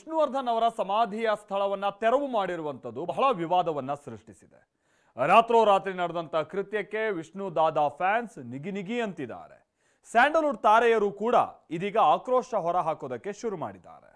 ವಿಷ್ಣುವರ್ಧನ್ ಅವರ ಸಮಾಧಿಯ ಸ್ಥಳವನ್ನ ತೆರವು ಮಾಡಿರುವಂಥದ್ದು ಬಹಳ ವಿವಾದವನ್ನ ಸೃಷ್ಟಿಸಿದೆ. ರಾತ್ರೋರಾತ್ರಿ ನಡೆದಂತ ಕೃತ್ಯಕ್ಕೆ ವಿಷ್ಣು ದಾದಾ ಫ್ಯಾನ್ಸ್ ನಿಗಿ ಅಂತಿದ್ದಾರೆ. ಸ್ಯಾಂಡಲ್ವುಡ್ ತಾರೆಯರು ಕೂಡ ಇದೀಗ ಆಕ್ರೋಶ ಹೊರಹಾಕೋದಕ್ಕೆ ಶುರು ಮಾಡಿದ್ದಾರೆ.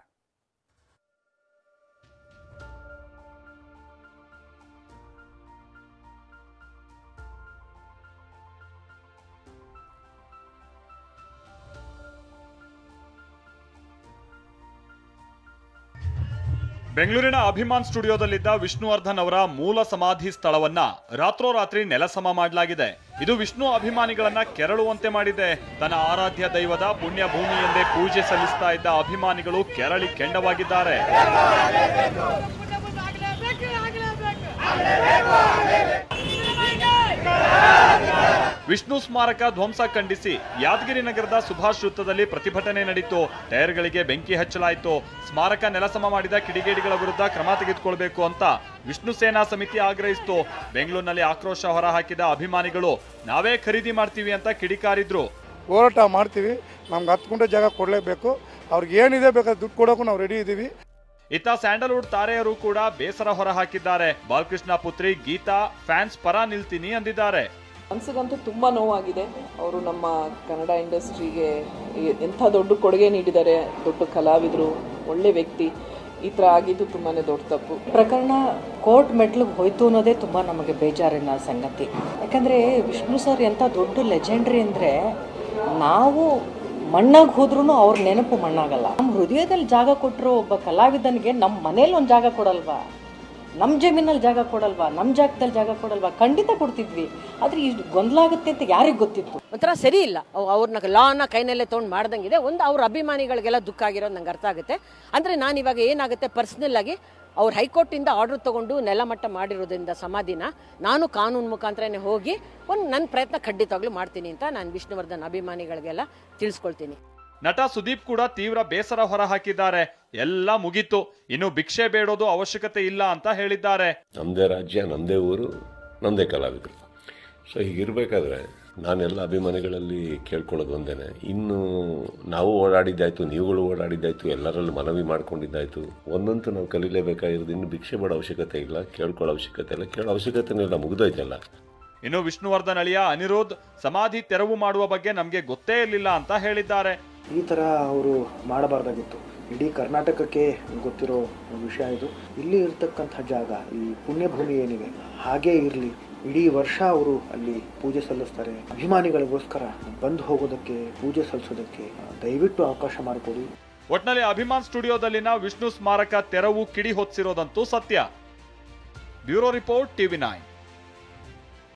ಬೆಂಗಳೂರಿನ ಅಭಿಮಾನ್ ಸ್ಟುಡಿಯೋದಲ್ಲಿದ್ದ ವಿಷ್ಣುವರ್ಧನ್ ಅವರ ಮೂಲ ಸಮಾಧಿ ಸ್ಥಳವನ್ನ ರಾತ್ರೋರಾತ್ರಿ ನೆಲಸಮ ಮಾಡಲಾಗಿದೆ. ಇದು ವಿಷ್ಣು ಅಭಿಮಾನಿಗಳನ್ನ ಕೆರಳುವಂತೆ ಮಾಡಿದೆ. ತನ್ನ ಆರಾಧ್ಯ ದೈವದ ಪುಣ್ಯ ಭೂಮಿ ಎಂದೇ ಪೂಜೆ ಸಲ್ಲಿಸ್ತಾ ಇದ್ದ ಅಭಿಮಾನಿಗಳು ಕೆರಳಿ ಕೆಂಡವಾಗಿದ್ದಾರೆ. ವಿಷ್ಣು ಸ್ಮಾರಕ ಧ್ವಂಸ ಖಂಡಿಸಿ ಯಾದಗಿರಿ ನಗರದ ಸುಭಾಷ್ ವೃತ್ತದಲ್ಲಿ ಪ್ರತಿಭಟನೆ ನಡೆಯಿತು. ಟೈರ್ಗಳಿಗೆ ಬೆಂಕಿ ಹಚ್ಚಲಾಯಿತು. ಸ್ಮಾರಕ ನೆಲಸಮ ಮಾಡಿದ ಕಿಡಿಗೇಡಿಗಳ ವಿರುದ್ಧ ಕ್ರಮ ತೆಗೆದುಕೊಳ್ಳಬೇಕು ಅಂತ ವಿಷ್ಣು ಸೇನಾ ಸಮಿತಿ ಆಗ್ರಹಿಸಿತು. ಬೆಂಗಳೂರಿನಲ್ಲಿ ಆಕ್ರೋಶ ಹೊರಹಾಕಿದ ಅಭಿಮಾನಿಗಳು ನಾವೇ ಖರೀದಿ ಮಾಡ್ತೀವಿ ಅಂತ ಕಿಡಿಕಾರಿದ್ರು. ಹೋರಾಟ ಮಾಡ್ತೀವಿ, ನಮ್ಗೆ 10 ಗುಂಟೆ ಜಾಗ ಕೊಡಲೇಬೇಕು, ಅವ್ರಿಗೆ ಏನಿದೆ ಬೇಕಾದ್ರೆ ದುಡ್ಡು ಕೊಡೋಕು ನಾವು ರೆಡಿ ಇದ್ದೀವಿ. ಇತ್ತ ಸ್ಯಾಂಡಲ್ವುಡ್ ತಾರೆಯರು ಕೂಡ ಬೇಸರ ಹೊರಹಾಕಿದ್ದಾರೆ. ಬಾಲಕೃಷ್ಣ ಪುತ್ರಿ ಗೀತಾ ಫ್ಯಾನ್ಸ್ ಪರ ನಿಲ್ತೀನಿ ಅಂದಿದ್ದಾರೆ. ಮನಸ್ಸಿಗಂತೂ ತುಂಬ ನೋವಾಗಿದೆ. ಅವರು ನಮ್ಮ ಕನ್ನಡ ಇಂಡಸ್ಟ್ರಿಗೆ ಎಂಥ ದೊಡ್ಡ ಕೊಡುಗೆ ನೀಡಿದ್ದಾರೆ. ದೊಡ್ಡ ಕಲಾವಿದರು, ಒಳ್ಳೆ ವ್ಯಕ್ತಿ. ಈ ಥರ ಆಗಿದ್ದು ತುಂಬಾ ದೊಡ್ಡ ತಪ್ಪು. ಪ್ರಕರಣ ಕೋರ್ಟ್ ಮೆಟ್ಲಿಗೆ ಹೋಯ್ತು ಅನ್ನೋದೇ ತುಂಬ ನಮಗೆ ಬೇಜಾರಿನ ಸಂಗತಿ. ಯಾಕಂದರೆ ವಿಷ್ಣು ಸರ್ ಎಂಥ ದೊಡ್ಡ ಲೆಜೆಂಡ್ರಿ ಅಂದರೆ ನಾವು ಮಣ್ಣಾಗಿ ಹೋದ್ರೂ ಅವ್ರ ನೆನಪು ಮಣ್ಣಾಗಲ್ಲ. ನಮ್ಮ ಹೃದಯದಲ್ಲಿ ಜಾಗ ಕೊಟ್ಟರು ಒಬ್ಬ ಕಲಾವಿದನಿಗೆ ನಮ್ಮ ಮನೇಲಿ ಒಂದು ಜಾಗ ಕೊಡಲ್ವಾ, ನಮ್ಮ ಜಮೀನಲ್ಲಿ ಜಾಗ ಕೊಡಲ್ವಾ, ನಮ್ಮ ಜಾಗದಲ್ಲಿ ಜಾಗ ಕೊಡಲ್ವಾ? ಖಂಡಿತ ಕೊಡ್ತಿದ್ವಿ. ಆದರೆ ಇಷ್ಟು ಗೊಂದಲ ಆಗುತ್ತೆ ಅಂತ ಯಾರಿಗೆ ಗೊತ್ತಿತ್ತು? ಒಂಥರ ಸರಿ ಇಲ್ಲ. ಅವ್ರನ್ನ ಲಾನ ಕೈನಲ್ಲೇ ತೊಗೊಂಡು ಮಾಡ್ದಂಗಿದೆ. ಒಂದು ಅವ್ರ ಅಭಿಮಾನಿಗಳಿಗೆಲ್ಲ ದುಃಖ ಆಗಿರೋದು ನಂಗೆ ಅರ್ಥ ಆಗುತ್ತೆ. ಅಂದರೆ ನಾನು ಇವಾಗ ಏನಾಗುತ್ತೆ, ಪರ್ಸ್ನಲ್ ಆಗಿ ಅವ್ರು ಹೈಕೋರ್ಟಿಂದ ಆರ್ಡರ್ ತೊಗೊಂಡು ನೆಲಮಟ್ಟ ಮಾಡಿರೋದ್ರಿಂದ ಸಮಾಧಿನ ನಾನು ಕಾನೂನು ಮುಖಾಂತರನೇ ಹೋಗಿ ನನ್ನ ಪ್ರಯತ್ನ ಖಂಡಿತವಾಗ್ಲೂ ಮಾಡ್ತೀನಿ ಅಂತ ನಾನು ವಿಷ್ಣುವರ್ಧನ್ ಅಭಿಮಾನಿಗಳಿಗೆಲ್ಲ ತಿಳಿಸ್ಕೊಳ್ತೀನಿ. ನಟ ಸುದೀಪ್ ಕೂಡ ತೀವ್ರ ಬೇಸರ ಹೊರಹಾಕಿದ್ದಾರೆ. ಎಲ್ಲ ಮುಗೀತು, ಇನ್ನು ಭಿಕ್ಷೆ ಬೇಡೋದು ಅವಶ್ಯಕತೆ ಇಲ್ಲ ಅಂತ ಹೇಳಿದ್ದಾರೆ. ನಮ್ಮದೇ ರಾಜ್ಯ, ನಮ್ಮದೇ ಊರು, ನಮ್ಮದೇ ಕಲಾವಿದರು. ಸೊ ಹೀಗಿರ್ಬೇಕಾದ್ರೆ ನಾನೆಲ್ಲ ಅಭಿಮಾನಿಗಳಲ್ಲಿ ಕೇಳ್ಕೊಳ್ಳೋದು ಒಂದೇನೆ, ಇನ್ನು ನಾವು ಓಡಾಡಿದ್ದಾಯ್ತು, ನೀವುಗಳು ಓಡಾಡಿದ್ದಾಯ್ತು, ಎಲ್ಲರಲ್ಲೂ ಮನವಿ ಮಾಡ್ಕೊಂಡಿದ್ದಾಯ್ತು. ಒಂದಂತೂ ನಾವು ಕಲೀಲೇಬೇಕಾಗಿರೋದು, ಇನ್ನು ಭಿಕ್ಷೆ ಬೇಡೋ ಅವಶ್ಯಕತೆ ಇಲ್ಲ, ಕೇಳ್ಕೊಳ್ಳೋ ಅವಶ್ಯಕತೆ ಇಲ್ಲ, ಕೇಳೋ ಅವಶ್ಯಕತೆನೇ ಇಲ್ಲ, ಮುಗಿದೋಯ್ತಲ್ಲ. ಇನ್ನು ವಿಷ್ಣುವರ್ಧನ್ ಅಳಿಯ ಅನಿರುದ್ಧ್ ಸಮಾಧಿ ತೆರವು ಮಾಡುವ ಬಗ್ಗೆ ನಮಗೆ ಗೊತ್ತೇ ಇರಲಿಲ್ಲ ಅಂತ ಹೇಳಿದ್ದಾರೆ. ಈ ಥರ ಅವರು ಮಾಡಬಾರ್ದಾಗಿತ್ತು. ಇಡೀ ಕರ್ನಾಟಕಕ್ಕೆ ಗೊತ್ತಿರೋ ವಿಷಯ ಇದು. ಇಲ್ಲಿ ಇರ್ತಕ್ಕಂಥ ಜಾಗ, ಈ ಪುಣ್ಯಭೂಮಿ ಏನಿದೆ ಹಾಗೇ ಇರಲಿ. ಇಡೀ ವರ್ಷ ಅವರು ಅಲ್ಲಿ ಪೂಜೆ ಸಲ್ಲಿಸ್ತಾರೆ. ಅಭಿಮಾನಿಗಳಿಗೋಸ್ಕರ ಬಂದು ಹೋಗೋದಕ್ಕೆ, ಪೂಜೆ ಸಲ್ಲಿಸೋದಕ್ಕೆ ದಯವಿಟ್ಟು ಅವಕಾಶ ಮಾಡಿಕೊಡಿ. ಒಟ್ನಲ್ಲಿ ಅಭಿಮಾನ್ ಸ್ಟುಡಿಯೋದಲ್ಲಿನ ವಿಷ್ಣು ಸ್ಮಾರಕ ತೆರವು ಕಿಡಿ ಹೊತ್ತಿರೋದಂತೂ ಸತ್ಯ. Bureau report, TV9.